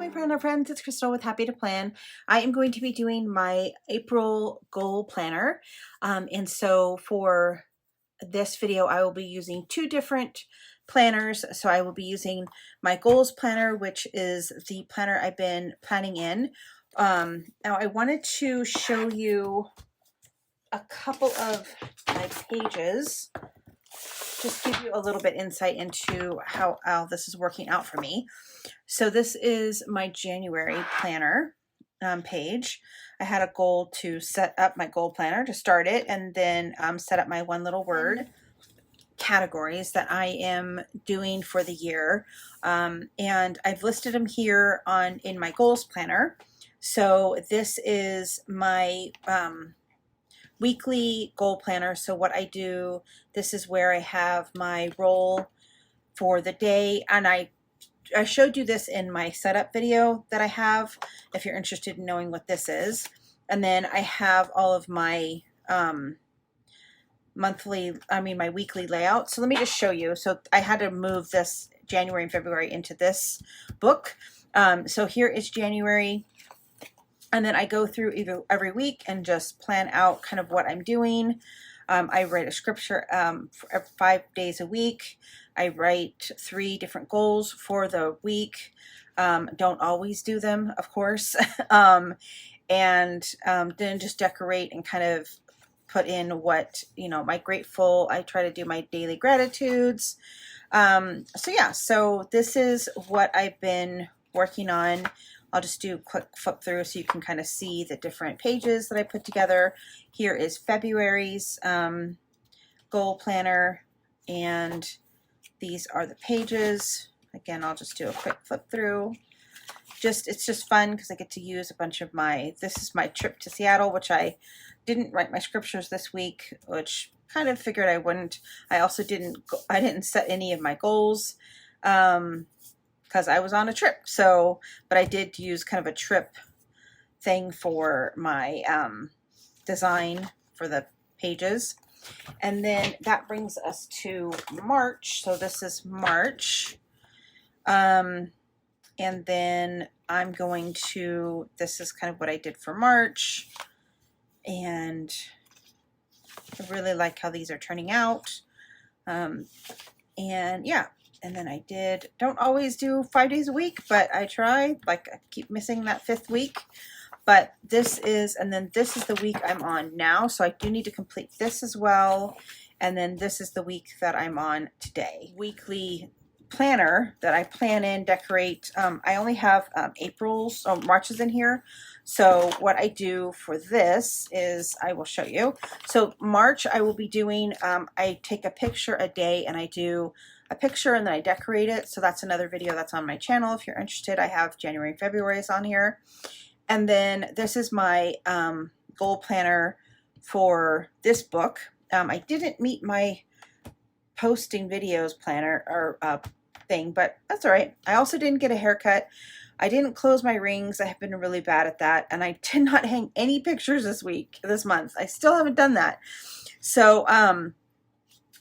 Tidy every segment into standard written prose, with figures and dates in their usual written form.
my planner friends, it's Crystal with Happy to Plan. I am going to be doing my April goal planner. And so for this video, I will be using two different planners. So I will be using my goals planner, which is the planner I've been planning in. Now I wanted to show you a couple of my pages, just give you a little bit insight into how this is working out for me. So this is my January planner page. I had a goal to set up my goal planner to start it, and then set up my one little word categories that I am doing for the year. And I've listed them here in my goals planner. So this is my weekly goal planner. So what I do, this is where I have my role for the day, and I showed you this in my setup video that I have, if you're interested in knowing what this is. And then I have all of my my weekly layout. So let me just show you. So I had to move this January and February into this book. So here is January. And then I go through every week and just plan out kind of what I'm doing. I write a scripture for 5 days a week. I write 3 different goals for the week. Don't always do them, of course. And then just decorate and kind of put in what, my grateful. I try to do my daily gratitudes. So yeah, so this is what I've been working on. I'll just do a quick flip through so you can kind of see the different pages that I put together. Here is February's goal planner, and these are the pages. Again, I'll just do a quick flip through. It's just fun because I get to use a bunch of this is my trip to Seattle, which I didn't write my scriptures this week, which kind of figured I wouldn't. I also didn't set any of my goals. Because I was on a trip. So, but I did use kind of a trip thing for my design for the pages. And then that brings us to March. So this is March. And then I'm going to, this is kind of what I did for March. And I really like how these are turning out. And yeah. And then I don't always do 5 days a week, but I try. Like, I keep missing that 5th week. But this is the week I'm on now. So I do need to complete this as well. And then this is the week that I'm on today. Weekly planner that I plan in, decorate. I only have March's in here. So what I do for this is, I will show you. So March, I will be doing, I take a picture a day, and I do a picture and then I decorate it. So that's another video that's on my channel if you're interested. I have January and February's on here. And then this is my goal planner for this book. I didn't meet my posting videos planner or thing, but that's all right. I also didn't get a haircut. I didn't close my rings. I have been really bad at that. And I did not hang any pictures this month. I still haven't done that. So,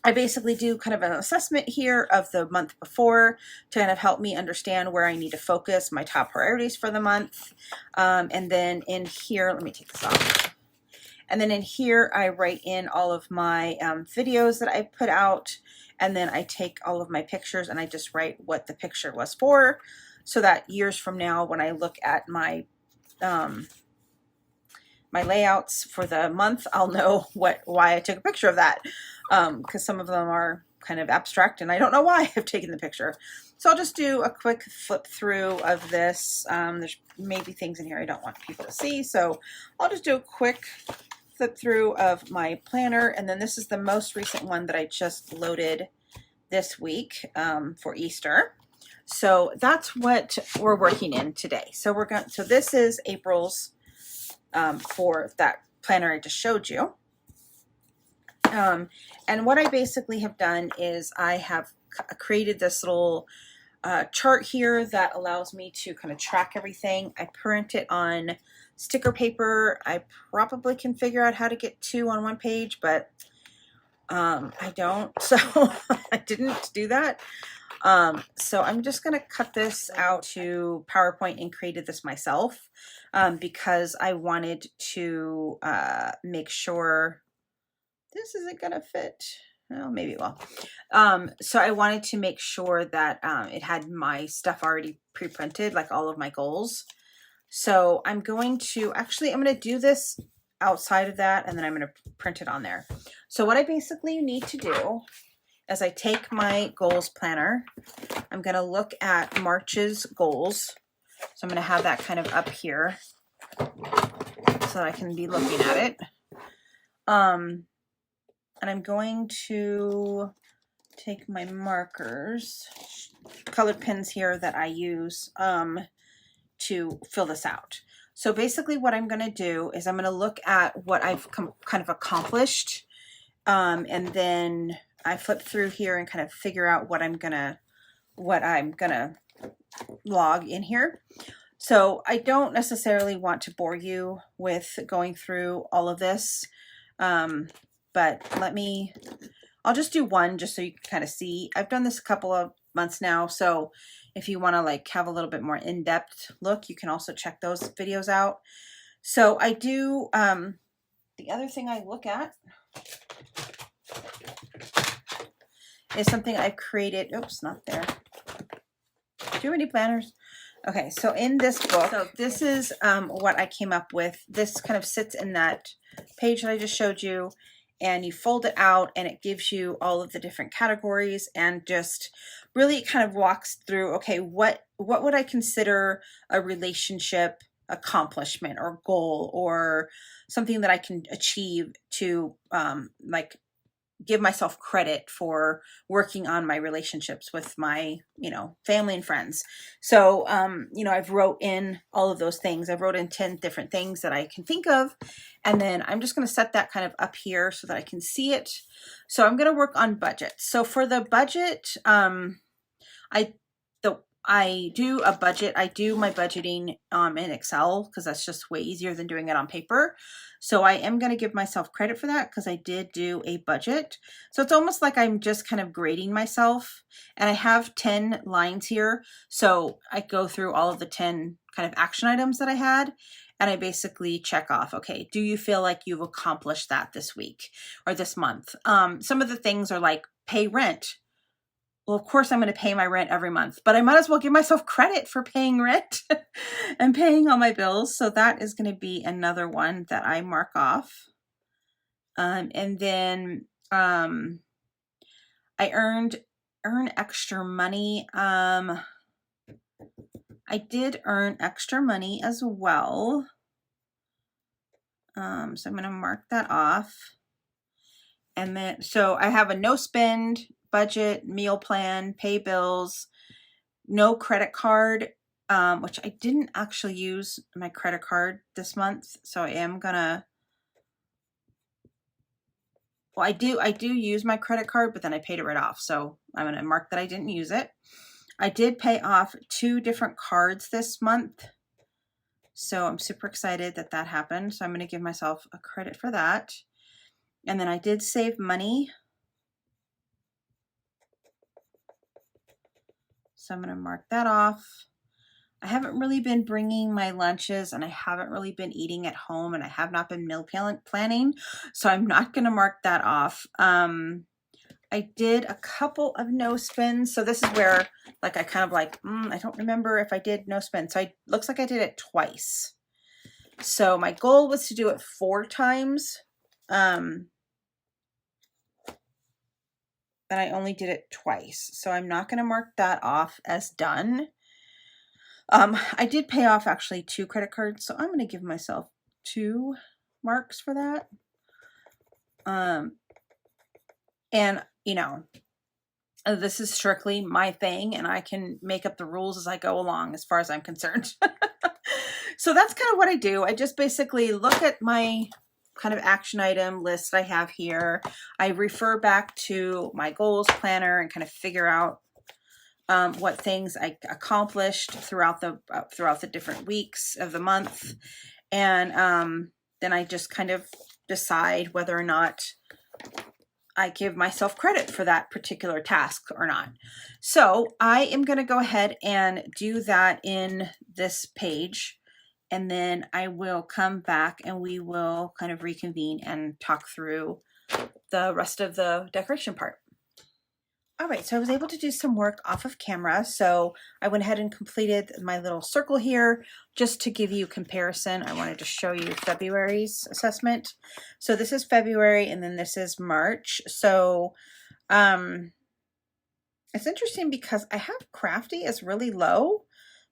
I basically do kind of an assessment here of the month before to kind of help me understand where I need to focus my top priorities for the month. And then in here, let me take this off. And then in here, I write in all of my videos that I put out. And then I take all of my pictures and I just write what the picture was for, so that years from now, when I look at my my layouts for the month, I'll know why I took a picture of that. Because some of them are kind of abstract and I don't know why I've taken the picture. So I'll just do a quick flip through of this. There's maybe things in here I don't want people to see. So I'll just do a quick flip through of my planner. And then this is the most recent one that I just loaded this week for Easter. So that's what we're working in today. So this is April's for that planner I just showed you. And what I basically have done is I have created this little chart here that allows me to kind of track everything. I print it on sticker paper. I probably can figure out how to get 2 on one page, but I don't, so I didn't do that. So I'm just going to cut this out to PowerPoint and created this myself because I wanted to make sure this isn't going to fit. Well, maybe it will. So I wanted to make sure that it had my stuff already pre-printed, like all of my goals. So I'm going to do this outside of that, and then I'm going to print it on there. So what I basically need to do is I take my goals planner. I'm going to look at March's goals. So I'm going to have that kind of up here so that I can be looking at it. And I'm going to take my markers, colored pens here that I use to fill this out. So basically what I'm going to do is I'm going to look at what I've kind of accomplished, and then I flip through here and kind of figure out what I'm gonna log in here. So I don't necessarily want to bore you with going through all of this, but I'll just do one just so you can kind of see. I've done this a couple of months now, so if you want to like have a little bit more in-depth look, you can also check those videos out. So I do, the other thing I look at is something I've created. Oops, not there. Do you have any planners? Okay, so in this book, so this is what I came up with. This kind of sits in that page that I just showed you, and you fold it out and it gives you all of the different categories, and just really kind of walks through, okay, what would I consider a relationship accomplishment or goal or something that I can achieve to like give myself credit for working on my relationships with my, family and friends. So, I've wrote in all of those things. I've wrote in 10 different things that I can think of. And then I'm just going to set that kind of up here so that I can see it. So I'm going to work on budget. So for the budget, I do a budget. I do my budgeting in Excel because that's just way easier than doing it on paper. So I am going to give myself credit for that because I did do a budget. So it's almost like I'm just kind of grading myself, and I have 10 lines here. So I go through all of the 10 kind of action items that I had, and I basically check off, okay, do you feel like you've accomplished that this week or this month? Some of the things are like pay rent. Well, of course I'm going to pay my rent every month, but I might as well give myself credit for paying rent and paying all my bills. So that is going to be another one that I mark off. And then I earn extra money. I did earn extra money as well. So I'm going to mark that off. And then, so I have a no spend, budget, meal plan, pay bills, no credit card, which I didn't actually use my credit card this month. So I am gonna, well, I do use my credit card, but then I paid it right off. So I'm gonna mark that I didn't use it. I did pay off 2 different cards this month. So I'm super excited that that happened. So I'm gonna give myself a credit for that. And then I did save money. So I'm going to mark that off. I haven't really been bringing my lunches, and I haven't really been eating at home, and I have not been meal planning. So I'm not going to mark that off. I did a couple of no spends. So this is where like I kind of like, I don't remember if I did no spend. So it looks like I did it twice. So my goal was to do it 4 times. And I only did it twice. So I'm not going to mark that off as done. I did pay off actually 2 credit cards. So I'm going to give myself 2 marks for that. And this is strictly my thing, and I can make up the rules as I go along as far as I'm concerned. So that's kind of what I do. I just basically look at my kind of action item list I have here. I refer back to my goals planner and kind of figure out what things I accomplished throughout the different weeks of the month. And then I just kind of decide whether or not I give myself credit for that particular task or not. So I am going to go ahead and do that in this page, and then I will come back and we will kind of reconvene and talk through the rest of the decoration part. All right, so I was able to do some work off of camera. So I went ahead and completed my little circle here just to give you comparison. I wanted to show you February's assessment. So this is February and then this is March. So it's interesting because I have crafty as really low,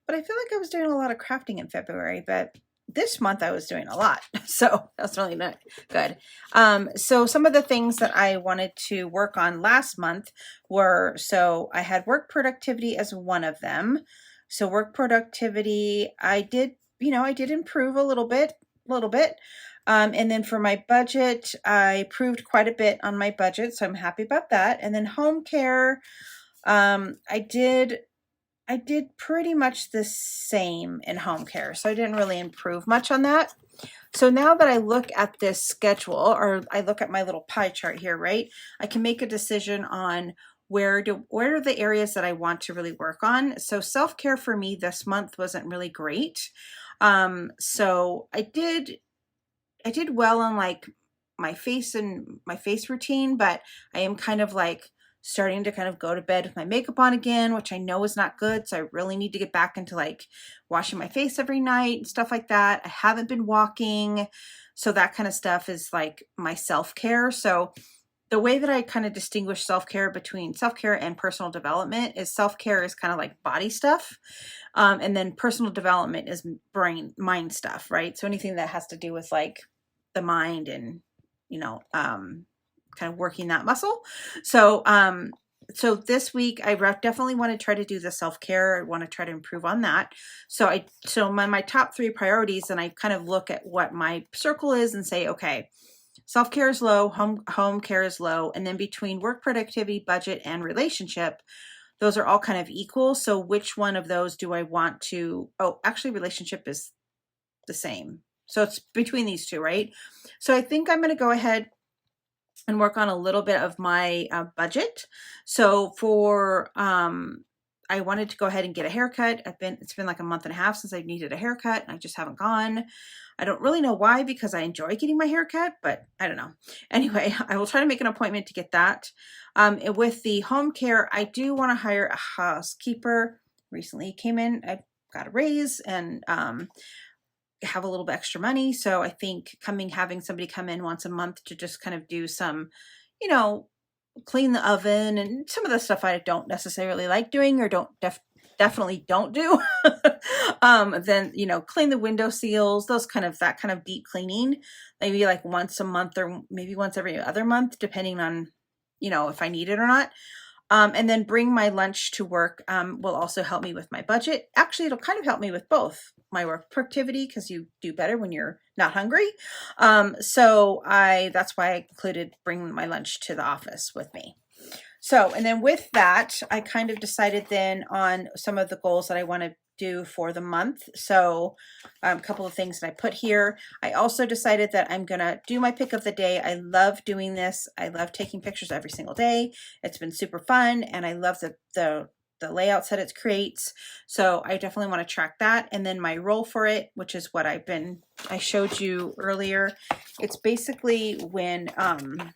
but I feel like I was doing a lot of crafting in February, but this month I was doing a lot. So that's really not good. So some of the things that I wanted to work on last month were, so I had work productivity as one of them. So work productivity, I did improve a little bit. And then for my budget, I improved quite a bit on my budget. So I'm happy about that. And then home care, I did pretty much the same in home care, so I didn't really improve much on that. So now that I look at this schedule, or I look at my little pie chart here, right, I can make a decision on where are the areas that I want to really work on. So self-care for me this month wasn't really great. So I did well on like my face routine, but I am kind of like starting to kind of go to bed with my makeup on again, which I know is not good. So I really need to get back into like washing my face every night and stuff like that. I haven't been walking. So that kind of stuff is like my self-care. So the way that I kind of distinguish self-care between self-care and personal development is self-care is kind of like body stuff. And then personal development is mind stuff, right? So anything that has to do with like the mind and, kind of working that muscle. So, so this week I definitely want to try to do the self-care. I want to try to improve on that. So my top 3 priorities, and I kind of look at what my circle is and say, okay, self-care is low, home care is low. And then between work productivity, budget, and relationship, those are all kind of equal. So which one of those do I want to, actually relationship is the same. So it's between these two, right? So I think I'm going to go ahead and work on a little bit of my budget. So for, I wanted to go ahead and get a haircut. It's been like a month and a half since I needed a haircut and I just haven't gone. I don't really know why, because I enjoy getting my haircut, but I don't know. Anyway, I will try to make an appointment to get that. With the home care, I do want to hire a housekeeper. Recently came in, I got a raise and, have a little bit extra money. So I think having somebody come in once a month to just kind of do some, clean the oven and some of the stuff I don't necessarily like doing or definitely don't do. Then, clean the window seals, that kind of deep cleaning, maybe like once a month or maybe once every other month, depending on, if I need it or not. And then bring my lunch to work will also help me with my budget. Actually, it'll kind of help me with both my work productivity because you do better when you're not hungry. So that's why I included bringing my lunch to the office with me. So, and then with that, I kind of decided then on some of the goals that I want to do for the month. So a couple of things that I put here. I also decided that I'm going to do my pick of the day. I love doing this. I love taking pictures every single day. It's been super fun. And I love the layouts that it creates. So I definitely want to track that. And then my role for it, which is what I showed you earlier. It's basically when, I'm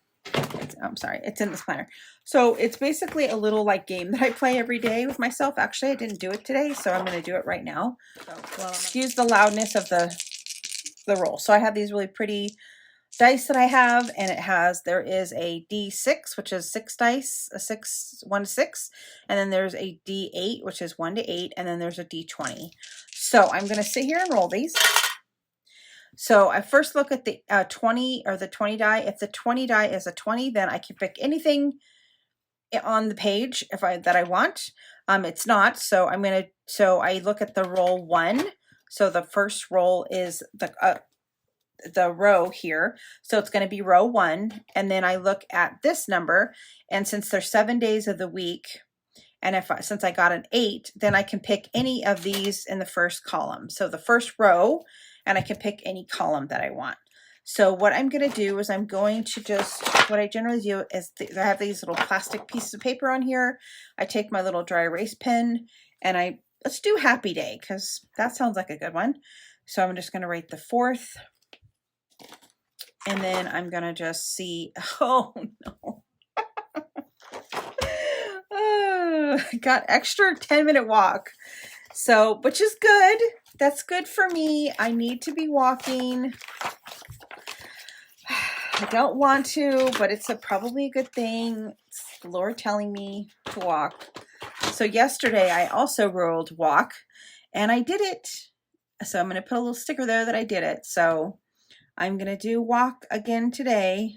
sorry, it's in this planner. So it's basically a little like game that I play every day with myself. Actually, I didn't do it today, so I'm going to do it right now. So, excuse the loudness of the roll. So I have these really pretty dice that I have, and there is a D6, which is 6 dice, 1 to 6, and then there's a D8, which is 1 to 8, and then there's a D20. So I'm going to sit here and roll these. So I first look at the 20 or the 20 die. If the 20 die is a 20, then I can pick anything on the page that I want. It's not, so I look at the roll 1. So the first roll is the row here. So it's going to be row 1. And then I look at this number, and since there's 7 days of the week, and since I got an 8, then I can pick any of these in the first column. So the first row, and I can pick any column that I want. So what I'm going to do is I'm going to just, what I generally do is I have these little plastic pieces of paper on here. I take my little dry erase pen and let's do Happy Day because that sounds like a good one. So I'm just going to write the 4th. And then I'm going to just see, oh no. Got extra 10-minute walk. So, which is good. That's good for me. I need to be walking. I don't want to, but it's probably a good thing. It's the Lord telling me to walk. So yesterday I also rolled walk and I did it. So I'm going to put a little sticker there that I did it. So I'm going to do walk again today.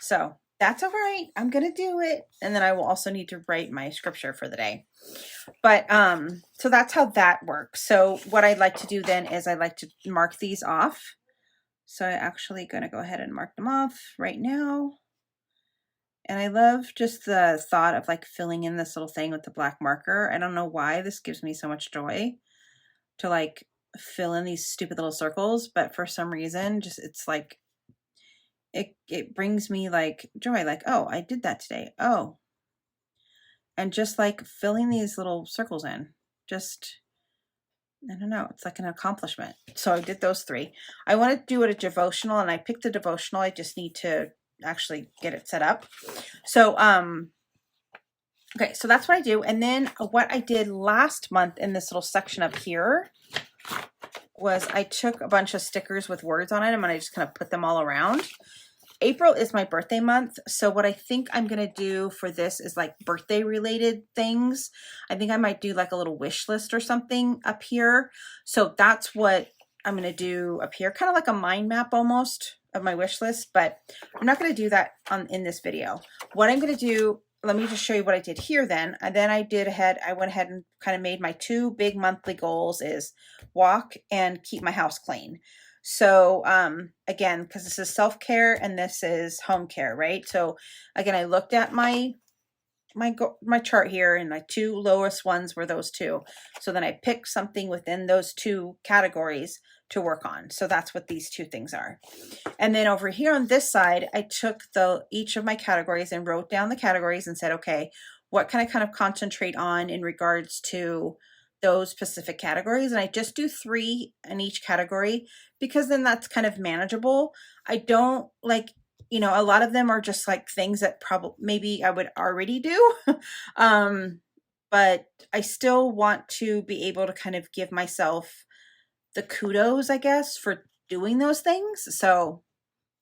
So that's all right. I'm going to do it. And then I will also need to write my scripture for the day. But so that's how that works. So what I'd like to do then is I'd like to mark these off. So I'm actually going to go ahead and mark them off right now. And I love just the thought of like filling in this little thing with the black marker. I don't know why this gives me so much joy to like fill in these stupid little circles, but for some reason, just it's like it brings me like joy, like, oh, I did that today. Oh. And just like filling these little circles in, just, I don't know, it's like an accomplishment. So I did those 3. I want to do it a devotional and I picked the devotional. I just need to actually get it set up. So, okay, so that's what I do. And then what I did last month in this little section up here was I took a bunch of stickers with words on it and I just kind of put them all around. April is my birthday month. So what I think I'm going to do for this is like birthday related things. I think I might do like a little wish list or something up here. So that's what I'm going to do up here. Kind of like a mind map almost of my wish list, but I'm not going to do that in this video. What I'm going to do, let me just show you what I did here then. And then I went ahead and kind of made my 2 big monthly goals is walk and keep my house clean. So, again, because this is self-care and this is home care, right? So again, I looked at my chart here and my 2 lowest ones were those 2. So then I picked something within those 2 categories to work on. So that's what these 2 things are. And then over here on this side, I took each of my categories and wrote down the categories and said, okay, what can I kind of concentrate on in regards to those specific categories? And I just do 3 in each category because then that's kind of manageable. I don't like, you know, a lot of them are just like things that probably maybe I would already do. But I still want to be able to kind of give myself the kudos, I guess, for doing those things. So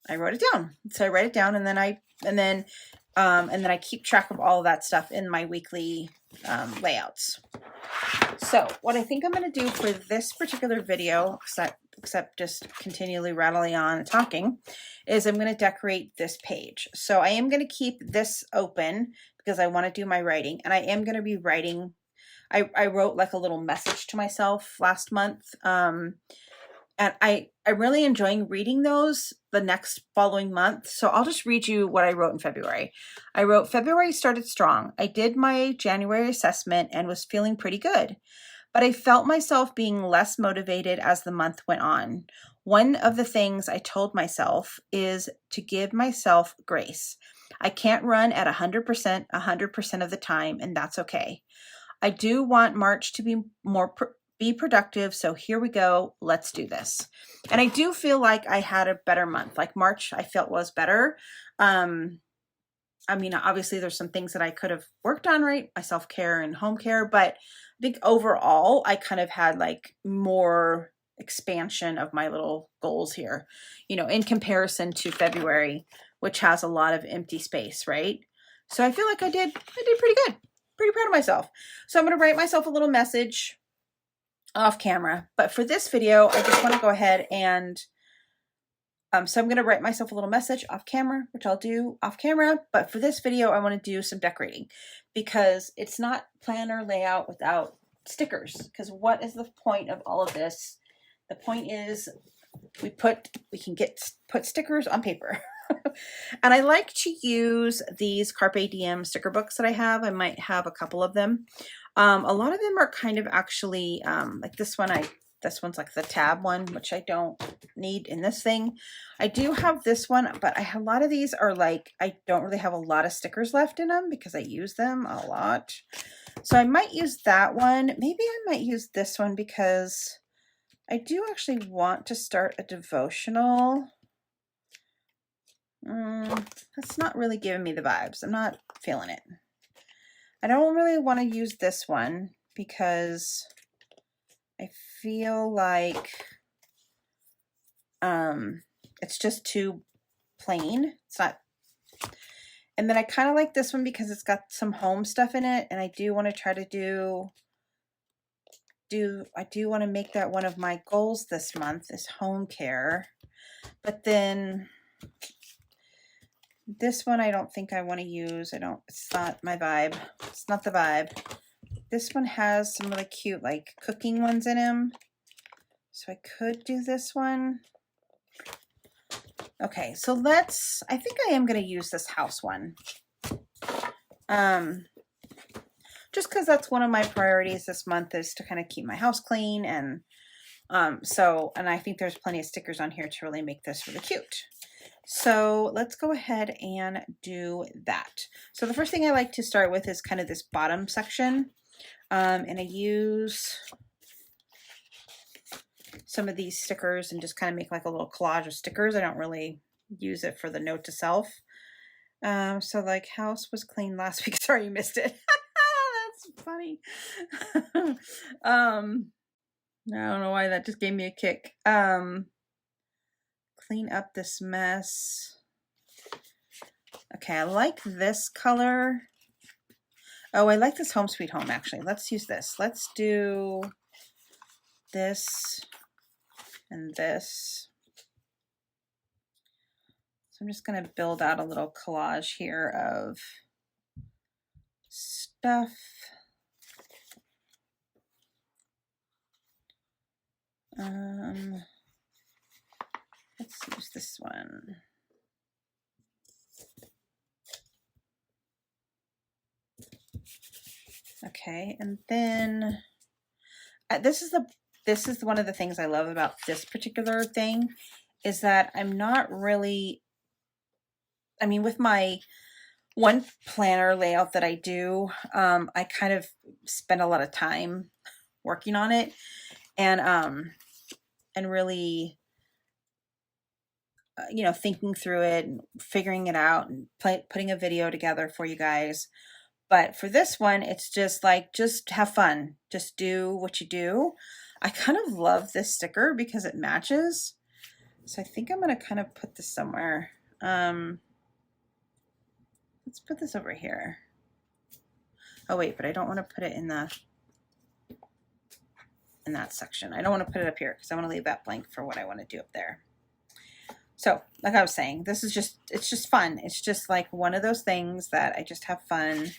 I wrote it down. So I write it down and then I keep track of all of that stuff in my weekly layouts. So what I think I'm going to do for this particular video, except just continually rattling on and talking, is I'm going to decorate this page. So I am going to keep this open because I want to do my writing, and I am going to be writing. I wrote like a little message to myself last month, and I'm really enjoying reading those the next following month. So I'll just read you what I wrote in February. I wrote, February started strong. I did my January assessment and was feeling pretty good, but I felt myself being less motivated as the month went on. One of the things I told myself is to give myself grace. I can't run at 100% of the time, and that's okay. I do want March to be be productive. So here we go. Let's do this. And I do feel like I had a better month. Like March, I felt was better. I mean, obviously there's some things that I could have worked on, right? My self-care and home care, but I think overall I kind of had like more expansion of my little goals here, you know, in comparison to February, which has a lot of empty space, right? So I feel like I did pretty good. Pretty proud of myself. So I'm going to write myself a little message off camera, but for this video, I just want to go ahead and, so I'm going to write myself a little message off camera, which I'll do off camera. But for this video, I want to do some decorating because it's not planner layout without stickers. Because what is the point of all of this? The point is we can put stickers on paper. And I like to use these Carpe Diem sticker books that I have. I might have a couple of them. A lot of them are kind of actually, like this one I This one's like the tab one, which I don't need in this thing. I do have this one, but a lot of these are like, I don't really have a lot of stickers left in them because I use them a lot. So I might use that one. Maybe I might use this one because I do actually want to start a devotional. That's not really giving me the vibes. I'm not feeling it. I don't really want to use this one because I feel like it's just too plain. It's not. And then I kind of like this one because it's got some home stuff in it, and I do want to try to I do want to make that one of my goals this month is home care. But then this one I don't think I want to use. It's not my vibe. It's not the vibe. This one has some really cute like cooking ones in them. So I could do this one. Okay, so I think I am going to use this house one. Just because that's one of my priorities this month is to kind of keep my house clean. And and I think there's plenty of stickers on here to really make this really cute. So let's go ahead and do that. So the first thing I like to start with is kind of this bottom section. And I use some of these stickers and just kind of make like a little collage of stickers. I don't really use it for the note to self. So like house was clean last week. Sorry you missed it. That's funny. I don't know why that just gave me a kick. Clean up this mess. Okay, I like this color. Oh, I like this Home Sweet Home actually. Let's use this. Let's do this and this. So I'm just going to build out a little collage here of stuff. Let's use this one. Okay, and then this is one of the things I love about this particular thing is that I'm not really, I mean, with my one planner layout that I do, I kind of spend a lot of time working on it and really you know, thinking through it and figuring it out and putting a video together for you guys. But for this one, it's just like, just have fun. Just do what you do. I kind of love this sticker because it matches. So I think I'm going to kind of put this somewhere. Let's put this over here. Oh wait, but I don't want to put it in that section. I don't want to put it up here because I want to leave that blank for what I want to do up there. So like I was saying, this is just, it's just fun. It's just like one of those things that I just have fun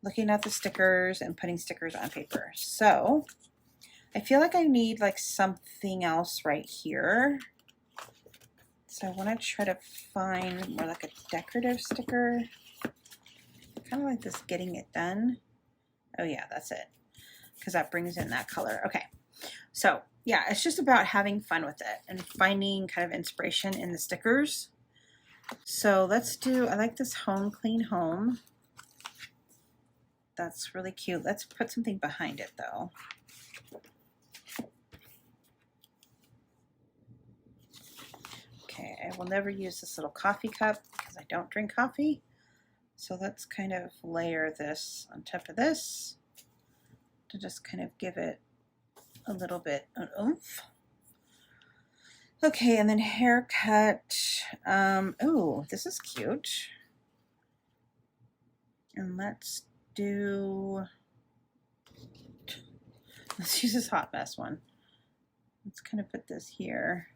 looking at the stickers and putting stickers on paper. So I feel like I need like something else right here. So I want to try to find more like a decorative sticker. Kind of like this getting it done. Oh yeah, that's it. Because that brings in that color. Okay. So yeah, it's just about having fun with it and finding kind of inspiration in the stickers. So let's do, I like this Home Clean Home. That's really cute. Let's put something behind it though. Okay, I will never use this little coffee cup because I don't drink coffee. So let's kind of layer this on top of this to just kind of give it a little bit of oomph. Okay, and then haircut. Oh, this is cute. And let's use this Hot Mess one. Let's kind of put this here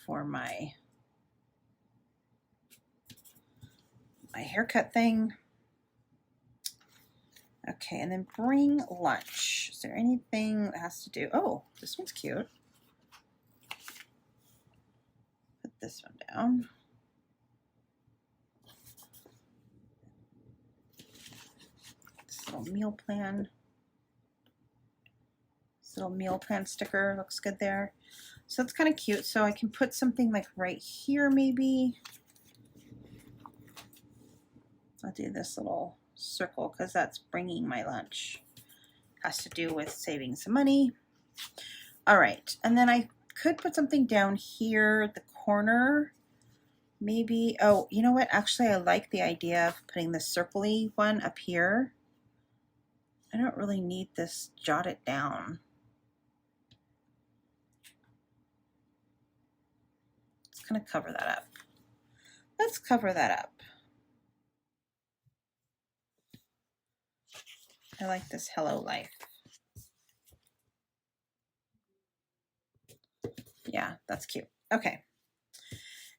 for my haircut thing. Okay, and then bring lunch. Is there anything that has to do? Oh, this one's cute. Put this one down. This little meal plan. This little meal plan sticker looks good there. So that's kind of cute. So I can put something like right here maybe. I'll do this little circle because that's bringing my lunch. Has to do with saving some money. All right, and then I could put something down here at the corner. Maybe, oh, you know what? Actually, I like the idea of putting the circle-y one up here. I don't really need this jotted down. It's gonna cover that up. Let's cover that up. I like this hello life. Yeah, that's cute. Okay.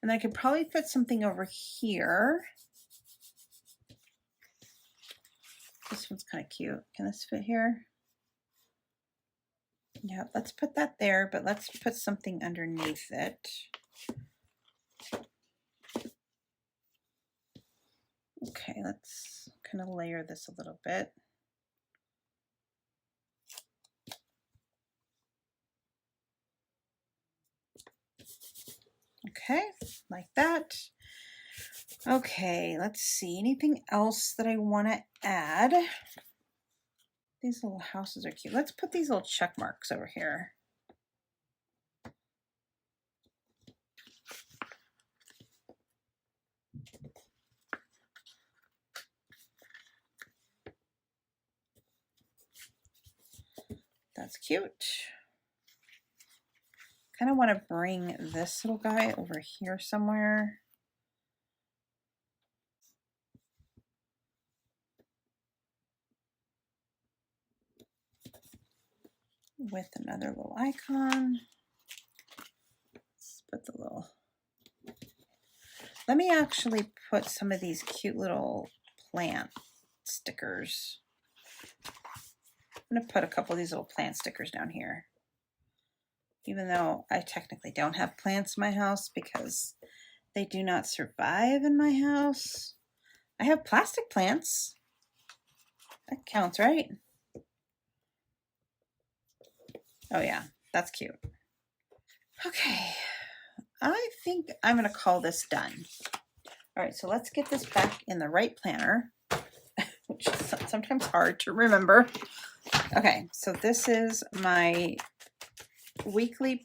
And I could probably put something over here. This one's kind of cute. Can this fit here? Yeah, let's put that there, but let's put something underneath it. Okay, let's kind of layer this a little bit. Okay, like that. Okay, let's see. Anything else that I want to add? These little houses are cute. Let's put these little check marks over here. That's cute. Kind of want to bring this little guy over here somewhere. With another little icon. Let's put the little... Let me actually put some of these cute little plant stickers. I'm going to put a couple of these little plant stickers down here. Even though I technically don't have plants in my house because they do not survive in my house. I have plastic plants. That counts, right? Oh yeah, that's cute. Okay, I think I'm going to call this done. All right, so let's get this back in the right planner, which is sometimes hard to remember. Okay, so this is my weekly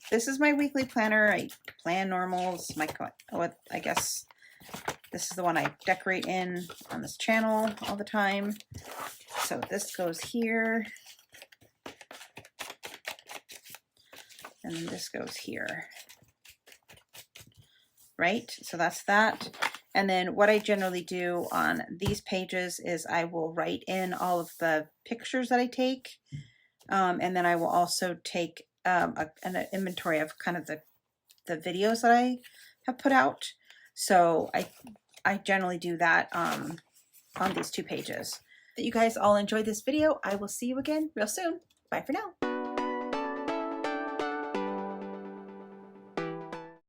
planner. I plan normals. I guess this is the one I decorate in on this channel all the time. So this goes here. And then this goes here. Right? So that's that. And then what I generally do on these pages is I will write in all of the pictures that I take. And then I will also take an inventory of kind of the videos that I have put out. So I generally do that on these two pages. That you guys all enjoyed this video. I will see you again real soon. Bye for now.